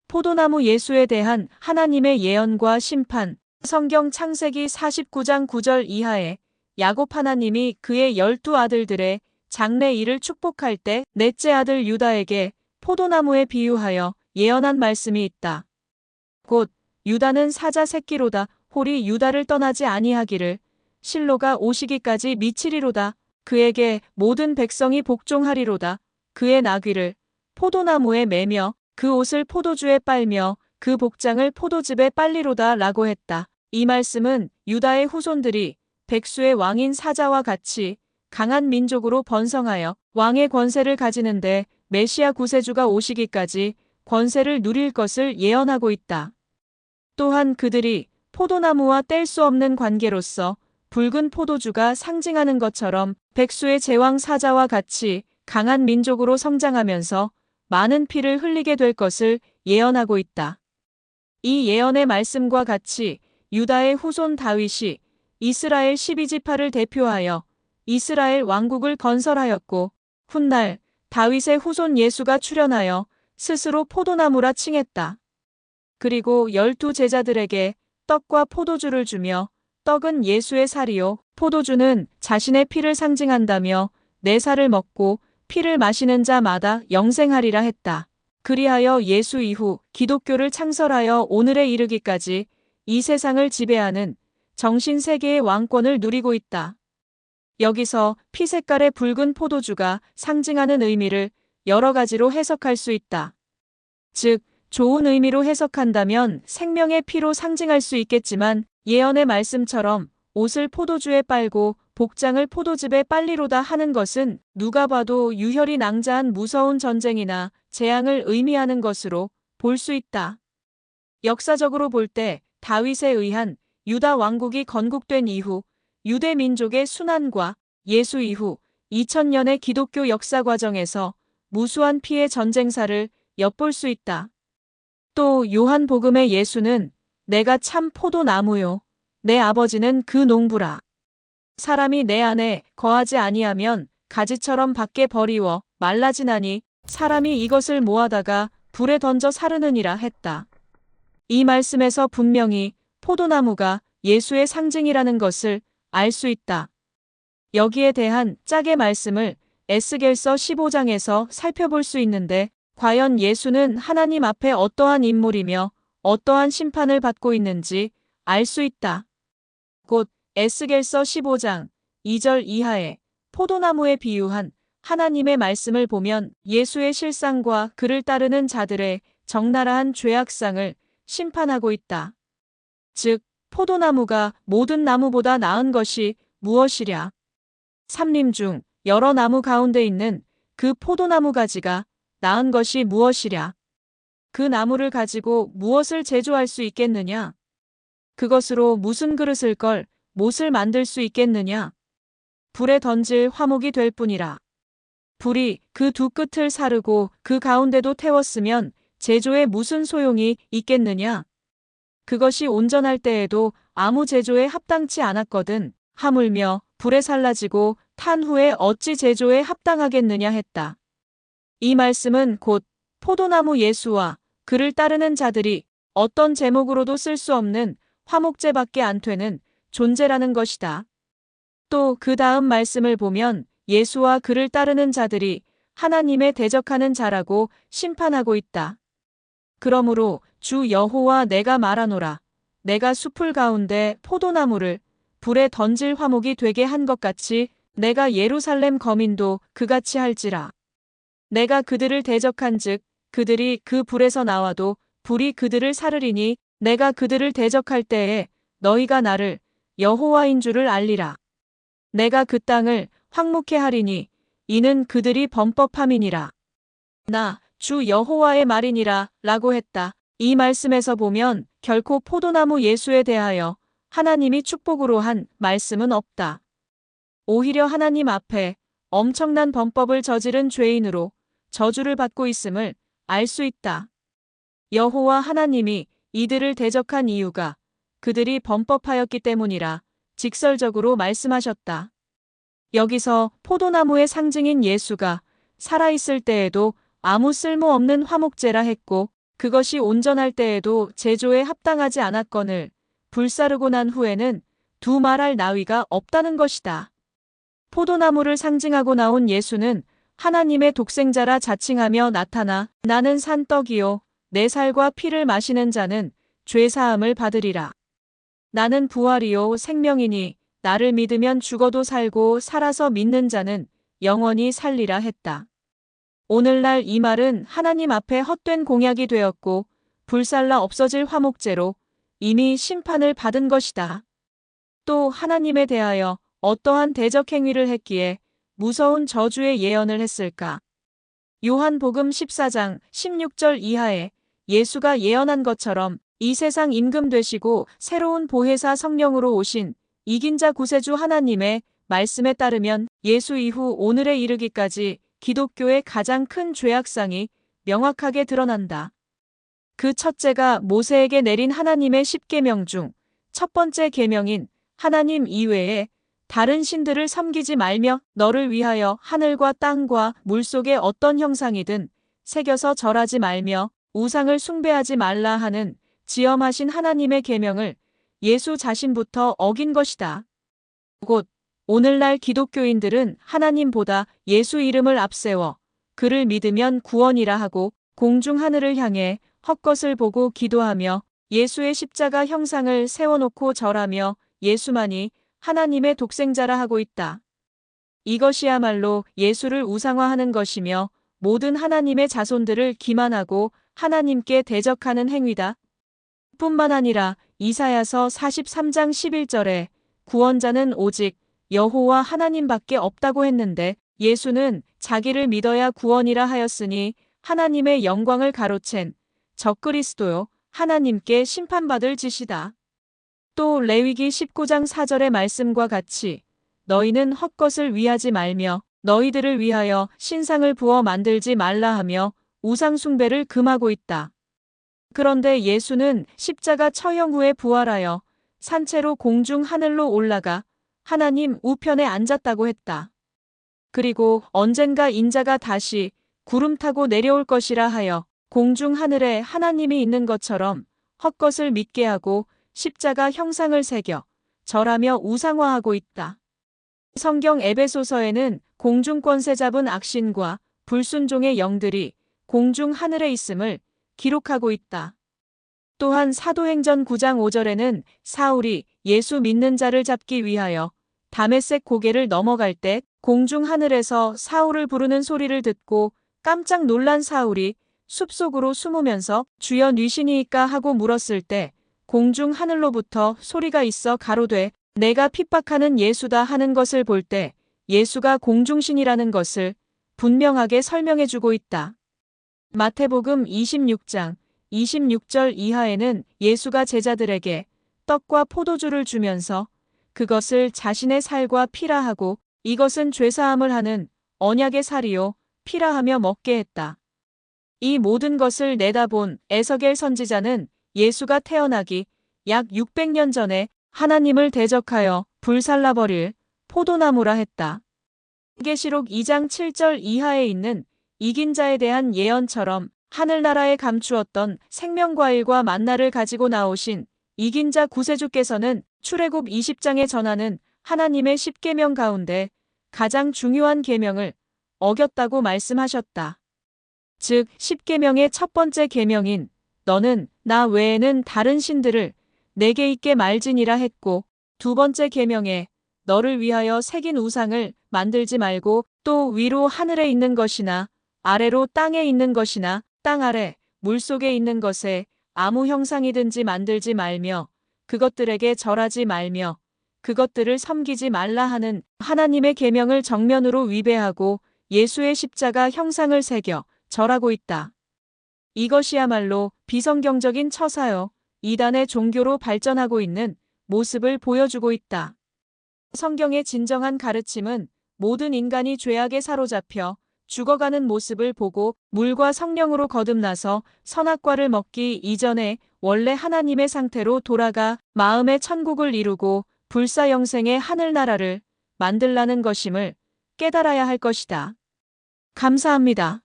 포도나무 예수에 대한 하나님의 예언과 심판. 성경 창세기 49장 9절 이하에 야곱 하나님이 그의 12 아들들의 장래 일을 축복할 때 넷째 아들 유다에게 포도나무에 비유하여 예언한 말씀이 있다. 곧 유다는 사자 새끼로다. 홀이 유다를 떠나지 아니하기를 실로가 오시기까지 미치리로다. 그에게 모든 백성이 복종하리로다. 그의 나귀를 포도나무에 매며 그 옷을 포도주에 빨며 그 복장을 포도즙에 빨리로다 라고 했다. 이 말씀은 유다의 후손들이 백수의 왕인 사자와 같이 강한 민족으로 번성하여 왕의 권세를 가지는데 메시아 구세주가 오시기까지 권세를 누릴 것을 예언하고 있다. 또한 그들이 포도나무와 뗄 수 없는 관계로서 붉은 포도주가 상징하는 것처럼 백수의 제왕 사자와 같이 강한 민족으로 성장하면서 많은 피를 흘리게 될 것을 예언하고 있다. 이 예언의 말씀과 같이 유다의 후손 다윗이 이스라엘 12지파를 대표하여 이스라엘 왕국을 건설하였고 훗날 다윗의 후손 예수가 출현하여 스스로 포도나무라 칭했다. 그리고 12 제자들에게 떡과 포도주를 주며 떡은 예수의 살이요 포도주는 자신의 피를 상징한다며 내 살을 먹고 피를 마시는 자마다 영생하리라 했다. 그리하여 예수 이후 기독교를 창설하여 오늘에 이르기까지 이 세상을 지배하는 정신세계의 왕권을 누리고 있다. 여기서 피 색깔의 붉은 포도주가 상징하는 의미를 여러 가지로 해석할 수 있다. 즉, 좋은 의미로 해석한다면 생명의 피로 상징할 수 있겠지만 예언의 말씀처럼 옷을 포도주에 빨고 복장을 포도즙에 빨리로다 하는 것은 누가 봐도 유혈이 낭자한 무서운 전쟁이나 재앙을 의미하는 것으로 볼 수 있다. 역사적으로 볼 때 다윗에 의한 유다 왕국이 건국된 이후 유대 민족의 순환과 예수 이후 2000년의 기독교 역사 과정에서 무수한 피의 전쟁사를 엿볼 수 있다. 또 요한복음의 예수는 내가 참 포도나무요 내 아버지는 그 농부라. 사람이 내 안에 거하지 아니하면 가지처럼 밖에 버리워 말라지나니 사람이 이것을 모아다가 불에 던져 사르느니라 했다. 이 말씀에서 분명히 포도나무가 예수의 상징이라는 것을 알 수 있다. 여기에 대한 짝의 말씀을 에스겔서 15장에서 살펴볼 수 있는데 과연 예수는 하나님 앞에 어떠한 인물이며 어떠한 심판을 받고 있는지 알 수 있다. 곧 에스겔서 15장 2절 이하에 포도나무에 비유한 하나님의 말씀을 보면 예수의 실상과 그를 따르는 자들의 적나라한 죄악상을 심판하고 있다. 즉, 포도나무가 모든 나무보다 나은 것이 무엇이랴? 삼림 중 여러 나무 가운데 있는 그 포도나무 가지가 나은 것이 무엇이랴? 그 나무를 가지고 무엇을 제조할 수 있겠느냐? 그것으로 무슨 그릇을 걸 못을 만들 수 있겠느냐? 불에 던질 화목이 될 뿐이라. 불이 그 두 끝을 사르고 그 가운데도 태웠으면 제조에 무슨 소용이 있겠느냐? 그것이 온전할 때에도 아무 제조에 합당치 않았거든. 하물며 불에 살라지고 탄 후에 어찌 제조에 합당하겠느냐 했다. 이 말씀은 곧 포도나무 예수와 그를 따르는 자들이 어떤 제목으로도 쓸 수 없는 화목제밖에 안 되는 존재라는 것이다. 또 그 다음 말씀을 보면 예수와 그를 따르는 자들이 하나님의 대적하는 자라고 심판하고 있다. 그러므로 주 여호와 내가 말하노라. 내가 숲을 가운데 포도나무를 불에 던질 화목이 되게 한 것 같이 내가 예루살렘 거민도 그같이 할지라. 내가 그들을 대적한즉 그들이 그 불에서 나와도 불이 그들을 사르리니 내가 그들을 대적할 때에 너희가 나를 여호와인 줄을 알리라. 내가 그 땅을 황무케 하리니 이는 그들이 범법함이니라. 나 주 여호와의 말이니라 라고 했다. 이 말씀에서 보면 결코 포도나무 예수에 대하여 하나님이 축복으로 한 말씀은 없다. 오히려 하나님 앞에 엄청난 범법을 저지른 죄인으로 저주를 받고 있음을 알 수 있다. 여호와 하나님이 이들을 대적한 이유가 그들이 범법하였기 때문이라 직설적으로 말씀하셨다. 여기서 포도나무의 상징인 예수가 살아있을 때에도 아무 쓸모없는 화목제라 했고 그것이 온전할 때에도 제조에 합당하지 않았거늘 불사르고 난 후에는 두말할 나위가 없다는 것이다. 포도나무를 상징하고 나온 예수는 하나님의 독생자라 자칭하며 나타나 나는 산떡이요 내 살과 피를 마시는 자는 죄사함을 받으리라. 나는 부활이요 생명이니 나를 믿으면 죽어도 살고 살아서 믿는 자는 영원히 살리라 했다. 오늘날 이 말은 하나님 앞에 헛된 공약이 되었고 불살라 없어질 화목제로 이미 심판을 받은 것이다. 또 하나님에 대하여 어떠한 대적 행위를 했기에 무서운 저주의 예언을 했을까? 요한복음 14장 16절 이하에 예수가 예언한 것처럼 이 세상 임금 되시고 새로운 보혜사 성령으로 오신 이긴 자 구세주 하나님의 말씀에 따르면 예수 이후 오늘에 이르기까지 기독교의 가장 큰 죄악상이 명확하게 드러난다. 그 첫째가 모세에게 내린 하나님의 10계명 중 첫 번째 계명인 하나님 이외에 다른 신들을 섬기지 말며 너를 위하여 하늘과 땅과 물속의 어떤 형상이든 새겨서 절하지 말며 우상을 숭배하지 말라 하는 지엄하신 하나님의 계명을 예수 자신부터 어긴 것이다. 곧 오늘날 기독교인들은 하나님보다 예수 이름을 앞세워 그를 믿으면 구원이라 하고 공중 하늘을 향해 헛것을 보고 기도하며 예수의 십자가 형상을 세워놓고 절하며 예수만이 하나님의 독생자라 하고 있다. 이것이야말로 예수를 우상화하는 것이며 모든 하나님의 자손들을 기만하고 하나님께 대적하는 행위다. 뿐만 아니라 이사야서 43장 11절에 구원자는 오직 여호와 하나님밖에 없다고 했는데 예수는 자기를 믿어야 구원이라 하였으니 하나님의 영광을 가로챈 적그리스도요 하나님께 심판받을 짓이다. 또 레위기 19장 4절의 말씀과 같이 너희는 헛것을 위하지 말며 너희들을 위하여 신상을 부어 만들지 말라 하며 우상 숭배를 금하고 있다. 그런데 예수는 십자가 처형 후에 부활하여 산채로 공중 하늘로 올라가 하나님 우편에 앉았다고 했다. 그리고 언젠가 인자가 다시 구름 타고 내려올 것이라 하여 공중 하늘에 하나님이 있는 것처럼 헛것을 믿게 하고 십자가 형상을 새겨 절하며 우상화하고 있다. 성경 에베소서에는 공중 권세 잡은 악신과 불순종의 영들이 공중 하늘에 있음을 기록하고 있다. 또한 사도행전 9장 5절에는 사울이 예수 믿는 자를 잡기 위하여 다메섹 고개를 넘어갈 때 공중 하늘에서 사울을 부르는 소리를 듣고 깜짝 놀란 사울이 숲속으로 숨으면서 주여 뉘시니이까 하고 물었을 때 공중 하늘로부터 소리가 있어 가로되 내가 핍박하는 예수다 하는 것을 볼 때 예수가 공중신이라는 것을 분명하게 설명해주고 있다. 마태복음 26장 26절 이하에는 예수가 제자들에게 떡과 포도주를 주면서 그것을 자신의 살과 피라 하고 이것은 죄사함을 하는 언약의 살이요 피라 하며 먹게 했다. 이 모든 것을 내다본 에서겔 선지자는 예수가 태어나기 약 600년 전에 하나님을 대적하여 불살라버릴 포도나무라 했다. 계시록 2장 7절 이하에 있는 이긴 자에 대한 예언처럼 하늘나라에 감추었던 생명과일과 만나를 가지고 나오신 이긴 자 구세주께서는 출애굽 20장에 전하는 하나님의 10계명 가운데 가장 중요한 계명을 어겼다고 말씀하셨다. 즉 10계명의 첫 번째 계명인 너는 나 외에는 다른 신들을 내게 있게 말지니라 했고 두 번째 계명에 너를 위하여 새긴 우상을 만들지 말고 또 위로 하늘에 있는 것이나 아래로 땅에 있는 것이나 땅 아래 물속에 있는 것에 아무 형상이든지 만들지 말며 그것들에게 절하지 말며 그것들을 섬기지 말라 하는 하나님의 계명을 정면으로 위배하고 예수의 십자가 형상을 새겨 절하고 있다. 이것이야말로 비성경적인 처사요 이단의 종교로 발전하고 있는 모습을 보여주고 있다. 성경의 진정한 가르침은 모든 인간이 죄악에 사로잡혀 죽어가는 모습을 보고 물과 성령으로 거듭나서 선악과를 먹기 이전에 원래 하나님의 상태로 돌아가 마음의 천국을 이루고 불사영생의 하늘나라를 만들라는 것임을 깨달아야 할 것이다. 감사합니다.